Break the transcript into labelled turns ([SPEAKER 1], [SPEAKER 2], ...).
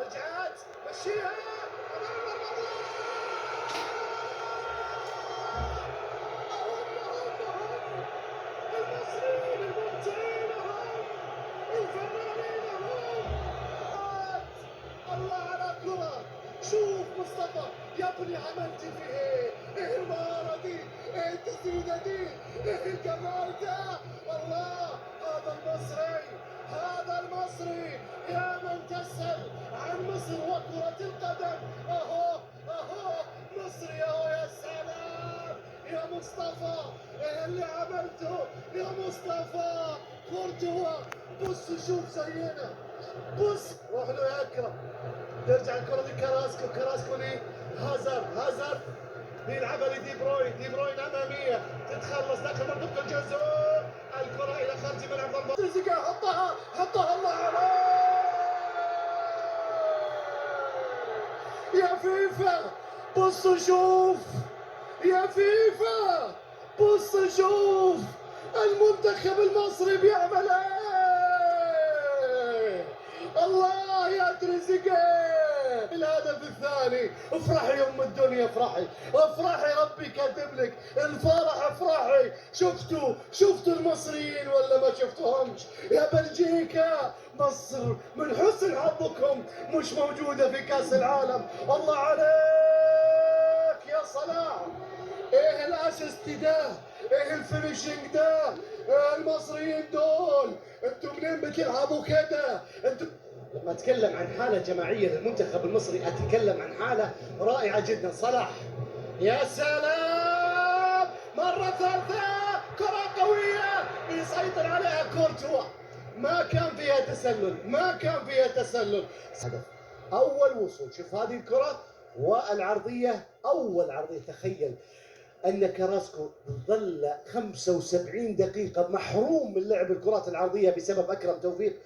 [SPEAKER 1] رجعت مشيها المصريين الممتعين هم الفنانين هم. الله على كرة. شوف مصطفى يا ابني عملت فيه ايه المهارة دي، ايه التسديدة دي، ايه الجمال ده. والله هذا المصري، هذا المصري يا من تسأل عن مصر وكرة القدم. اهو اهو مصري اهو. يا سلام يا مصطفى، ايه اللي عملته يا مصطفى. كورتوا بص شوف زينا، بص روح له يا اكرم. ترجع الكره لكراسكو، كراسكو هازارد بيلعبها لدي بروين، دي بروين اماميه تتخلص داخل منطقه الجزاء، الكره الى خارج ملعب ضربه. تريزيجيه حطها الله عليه يا فيفا. بص شوف يا فيفا، بص شوف المنتخب المصري بيعمل ايه. الله يا تريزيجيه الهدف الثاني. افرحي يا ام الدنيا، افرحي افرحي، ربي كاتب لك الفرح، افرحي. شفتوا المصريين ولا ما شفتوهمش؟ يا بلجيكا مصر من حسن حظكم مش موجوده في كاس العالم. الله عليك يا صلاح، ايه الاسيست ده، ايه الفينيشنج ده. المصريين دول انتوا منين بتلعبوا كده انتوا؟ لما اتكلم عن حاله جماعيه للمنتخب المصري اتكلم عن حاله رائعه جدا. صلاح يا سلام، مره ثالثه كره قويه يسيطر عليها كورتوا، ما كان فيها تسلل، ما كان فيها تسلل. هدف اول وصول. شوف هذه الكره والعرضيه، اول عرضيه. تخيل ان كراسكو ظل 75 دقيقه محروم من لعب الكرات العرضيه بسبب اكرم توفيق.